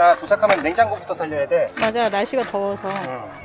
나 도착하면 냉장고부터 살려야 돼. 맞아, 날씨가 더워서. 응.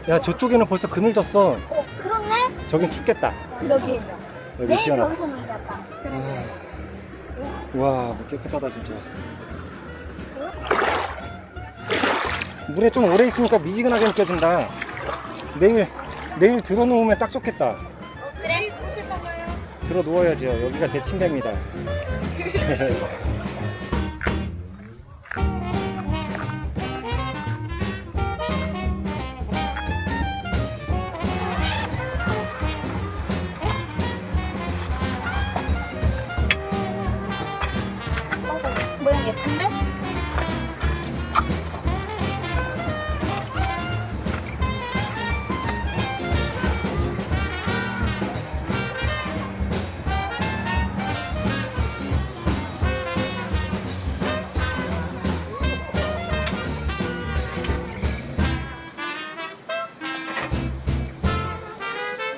야, 저쪽에는 벌써 그늘 졌어. 그렇네? 저긴 춥겠다. 여기. 여기 시원하다. 저기서 놀았다. 와, 뭐 깨끗하다 진짜. 물에 좀 오래 있으니까 미지근하게 느껴진다. 내일 들어 누우면 딱 좋겠다. 그래? 들어 누워야죠. 여기가 제 침대입니다. 모양 예쁜데?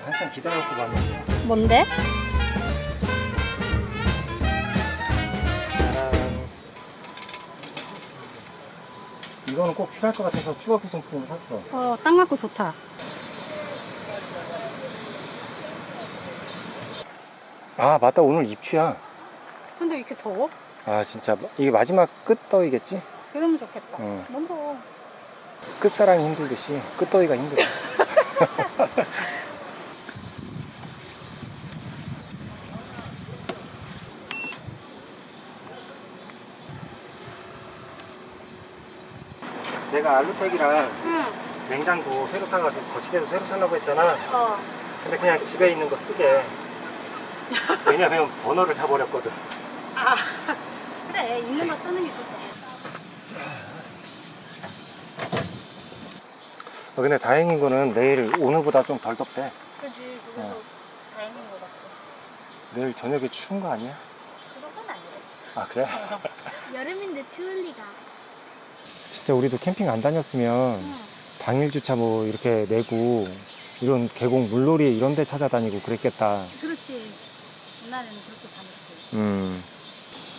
한참 기다려놓고 봤는데. 뭔데? 짜란. 이거는 꼭 필요할 것 같아서 추가 구성품을 샀어. 딱 맞고 좋다. 아, 맞다. 오늘 입추야. 근데 이렇게 더워? 아, 진짜 이게 마지막 끝더위겠지? 이러면 좋겠다. 응. 너무 더워. 끝사랑이 힘들듯이 끝더위가 힘들어. 내가 알루텍이랑 응. 냉장고 새로 사가지고 거치대도 새로 사려고 했잖아. 근데 그냥 집에 있는 거 쓰게. 왜냐면 번호를 사버렸거든. 아, 그래. 있는 거 쓰는 게 좋지. 근데 다행인 거는 내일 오늘보다 좀 덜 덥대. 그지, 그래서 다행인 것 같아. 내일 저녁에 추운 거 아니야? 그 정도는 아니래. 아, 그래? 여름인데 추울 리가. 진짜 우리도 캠핑 안 다녔으면 당일 주차 뭐 이렇게 내고 이런 계곡 물놀이 이런 데 찾아다니고 그랬겠다. 그렇지. 옛날에는 그렇게 다녔지.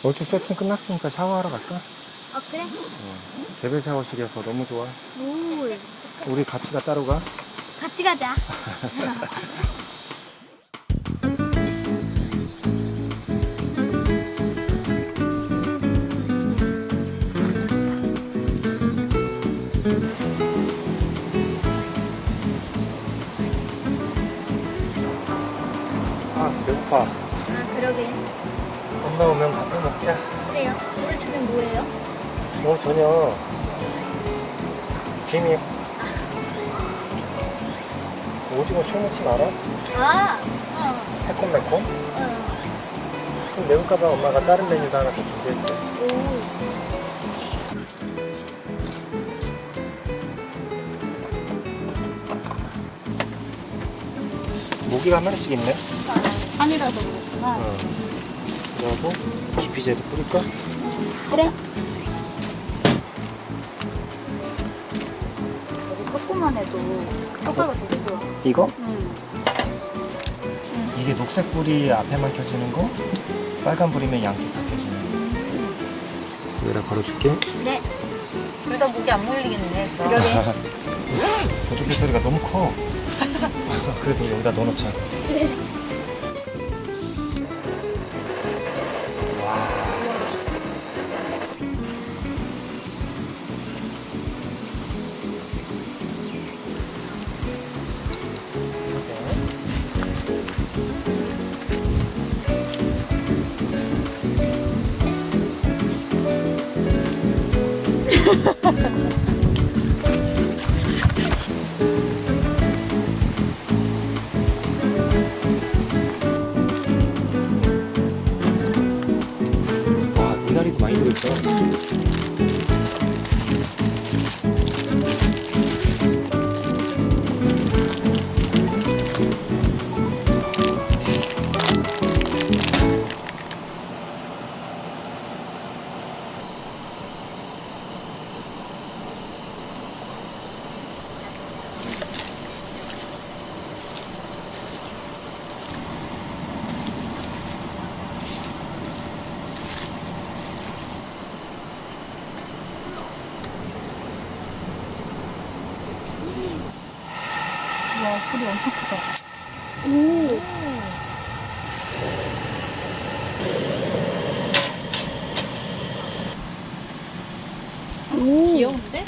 얼추 세팅 끝났으니까 샤워하러 갈까? 그래? 개별 샤워실이어서 너무 좋아. 오, 우리 같이 따로 가? 같이 가자. 아, 배고파. 그러게. 엄마 오면 밥을 먹자. 그래요. 오늘 저녁 뭐예요? 뭐 전혀 비밀. 오징어 초무침 알아? 새콤매콤? 좀 매울까봐 엄마가 다른 메뉴도 하나 더 준비했대. 모기가 한 마리씩 있네. 산이라서 그렇구나. 그리고 기피제도 뿌릴까? 그래. 여기 조그만 해도 효과가 되게 좋아. 이거? 응. 이게 녹색 불이 앞에만 켜지는 거, 빨간 불이면 양쪽 다 켜지는 거. 여기다 걸어줄게. 네. 둘 다 목이 안 물리겠네. 저쪽 배터리가 너무 커. 그래도 여기다 넣어놓자. 와. 와, 미나리도 많이 들어있어. 와, 소리 엄청 크다. 귀여운데?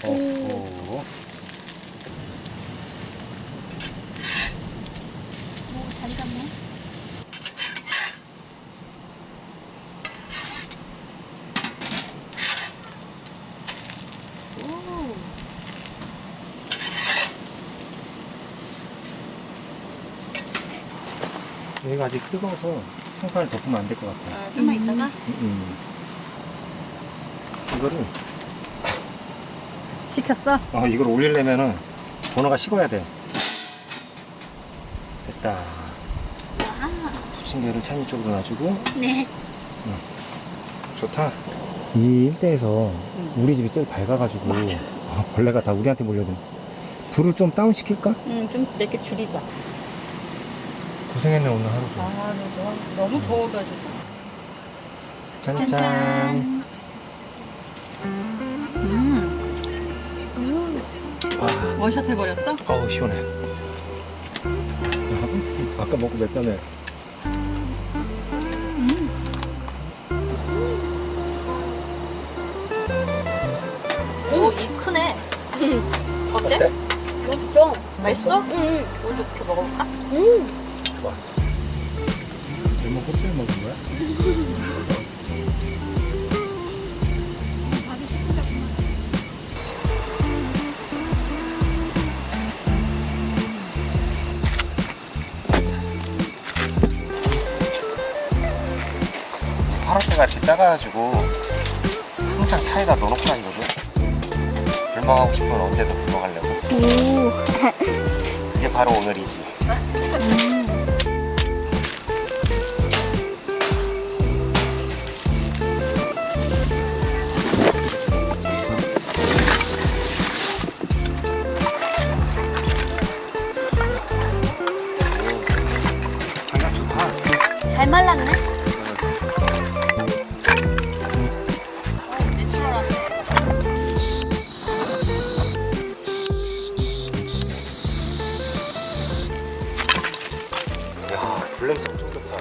오. 잘 잡네. 여기가 아직 뜨거워서 생판을 덮으면 안 될 것 같아. 좀만 있다가? 이거를 시켰어? 이걸 올리려면은 버너가 식어야 돼. 됐다. 부침개를 찬이 쪽으로 놔주고. 네. 좋다. 이 일대에서 우리 집이 제일 밝아가지고 벌레가 다 우리한테 몰려든. 불을 좀 다운 시킬까? 응, 좀 이렇게 줄이자. 고생했네 오늘 하루. 너무 더워가지고. 짠짠. 원샷 해버렸어? 어우 시원해. 아까 먹고 맵다며. 오, 이 크네. 어때? 맛있어. 맛있어? 응. 우리도 이렇게 먹어볼까? 좋았어. 얼마 껍질 먹은 거야? 파란새가 이렇게 작아가지고 항상 차에다 넣어놓고 다니거든. 불멍하고 싶으면 언제든 불멍하려고. 이게 바로 오늘이지. 잘 말랐네. 야, 불냄새 엄청 좋다.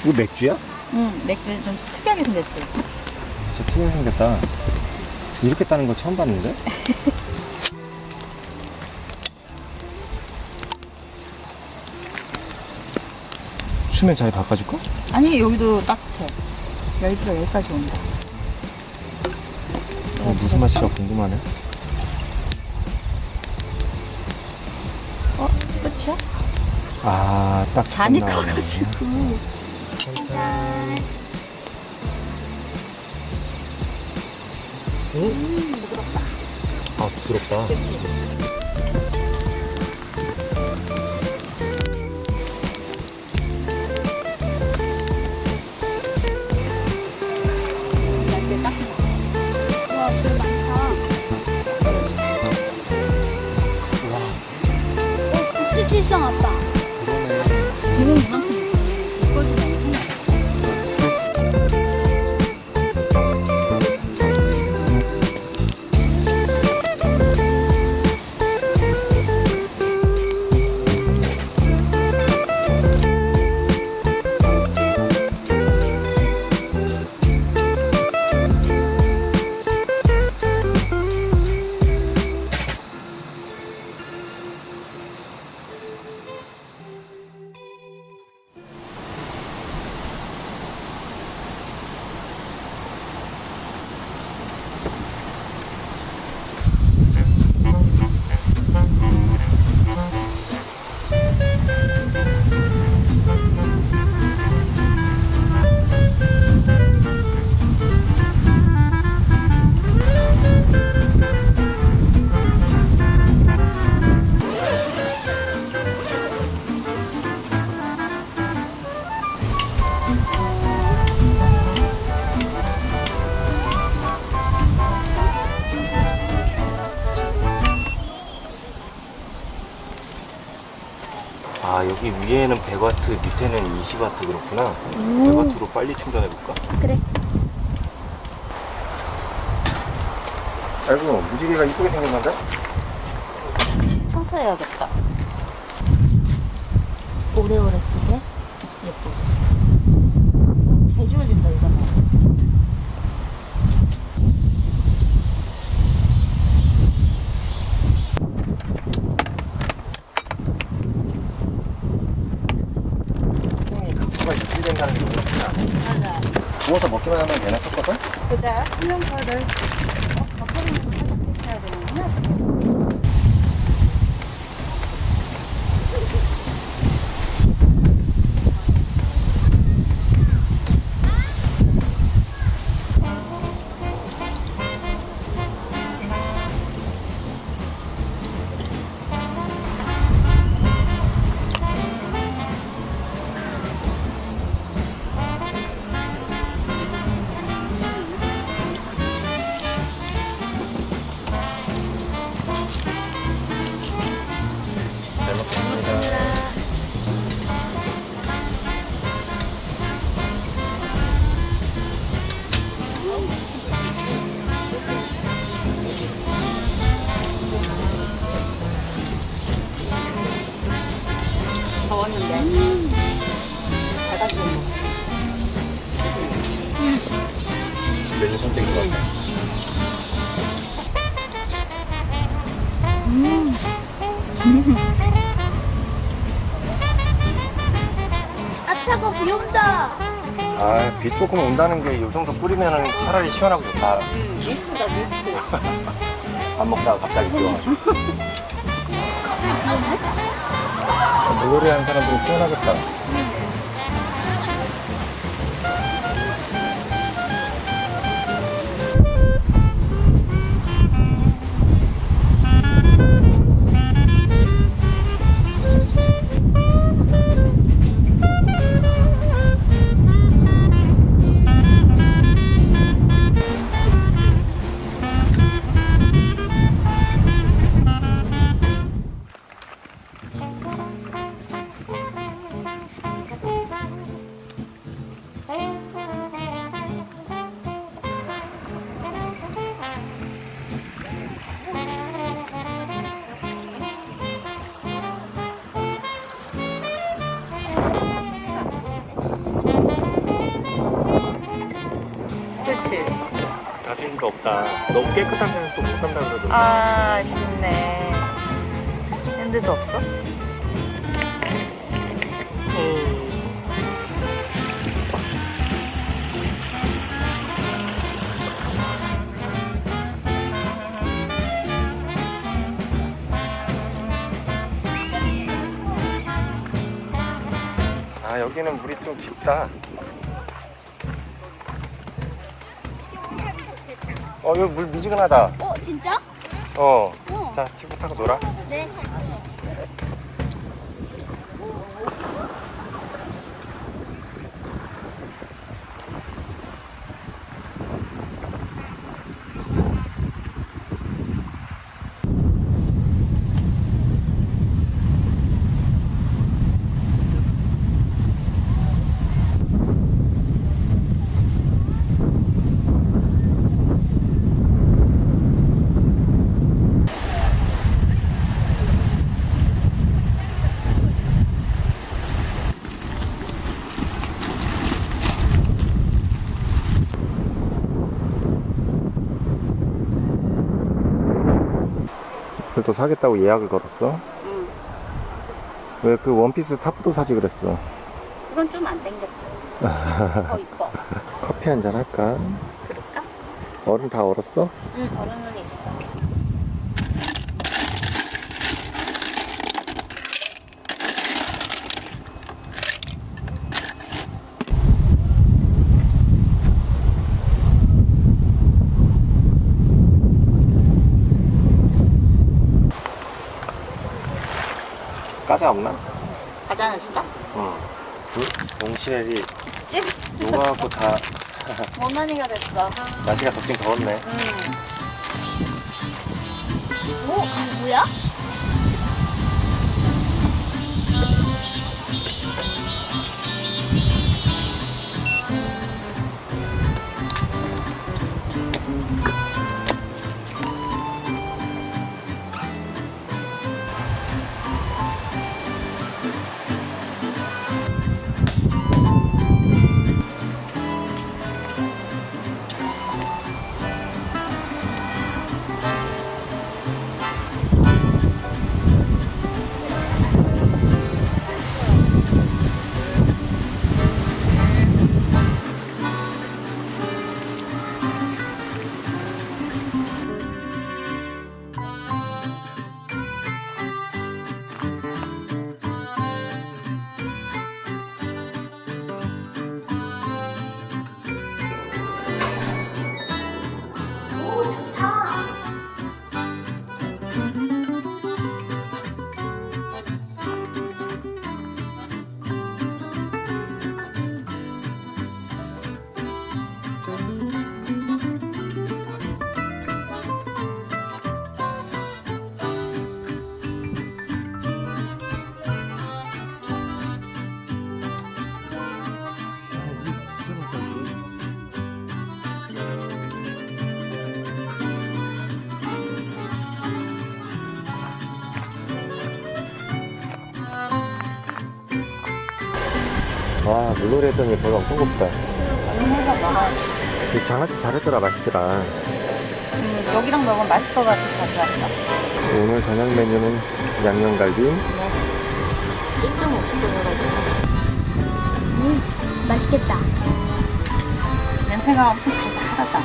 이거 맥주야? 응, 맥주 좀 특이하게 생겼지? 진짜 특이하게 생겼다. 이렇게 따는 거 처음 봤는데? 추면 잘 바꿔줄까? 아니, 여기도 따뜻해. 열기가 여기까지 온다. 무슨 맛일까 궁금하네. 어? 끝이야? 아, 딱 잔이 나오네. 커가지고. 짠. 부드럽다. 아, 부드럽다. 그치? 이제 딱 와, 별 많다. 와, 국수칠성 아빠. 그러네. 지금 이만큼 이거지 너무 생각. 아, 여기 위에는 100W, 밑에는 20W 그렇구나. 100W로 빨리 충전해볼까? 그래. 아이고, 무지개가 이쁘게 생겼는데? 청소해야겠다. 오래오래 쓰게. 예뻐. 잘 지워진다, 이거는. 콩이 각도가 유지된다는 게 그렇구나. 맞아. 구워서 먹기만 하면 되나 섞어서? 보자. 설명서를. 겉에는 살짝 데쳐야 되는구나. 잘 먹겠습니다. 더웠는데. 달가지고 먹어. 메뉴 선택인 것 같다. 아, 차가 비 온다. 아, 비 조금 온다는 게 이 정도 뿌리면은 차라리 시원하고 좋다. 미스트다, 미스트. 밥 먹다가 갑자기 비 와가지고. 물놀이 하는 사람들은 시원하겠다. 데가 없다. 너무 깨끗한 데는 또 못 산다 그러던데. 아, 아쉽네. 핸드도 없어? 아, 여기는 물이 좀 깊다. 여기 물 미지근하다. 진짜? 어. 자, 친구 타고 놀아. 네. 그래도 사겠다고 예약을 걸었어? 응. 왜 그 원피스 타프도 사지 그랬어? 그건 좀 안 땡겼어. 더 이뻐. 커피 한잔 할까? 그럴까? 얼음 다 얼었어? 응, 얼음은 있어. 과자 없나? 과자는 줄까? 응. 동시엘이 찜? 녹아갖고 다 원만이가 됐어. 날씨가 덥긴 더웠네. 응. 이거 뭐야? 와, 물놀이 했더니 배가 엄청 고프다. 해서 먹어야 돼. 이 장아찌 잘했더라. 맛있더라. 여기랑 먹으면 맛있을 것 같아서 가져왔어. 오늘 저녁 메뉴는 양념갈비. 1.5kg라고. 맛있겠다. 냄새가 엄청 달달하다.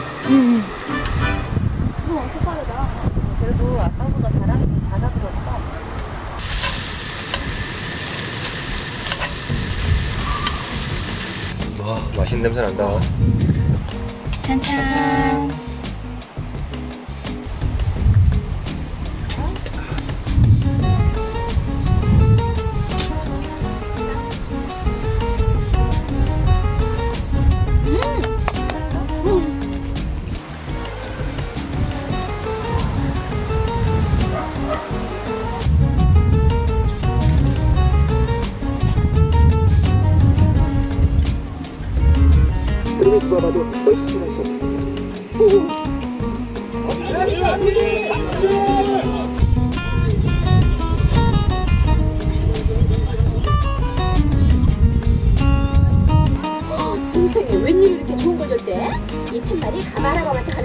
이거 엄청 빠르다. 그래도 아까보다 바람이 좀 잦아들었어. 와, 맛있는 냄새 난다. 짠짠. 그럼에 누가 봐도 얼큰할 수 없습니다. 세상에 웬일로 이렇게 좋은 걸 줬대? 이 팻말이 가마라마 같아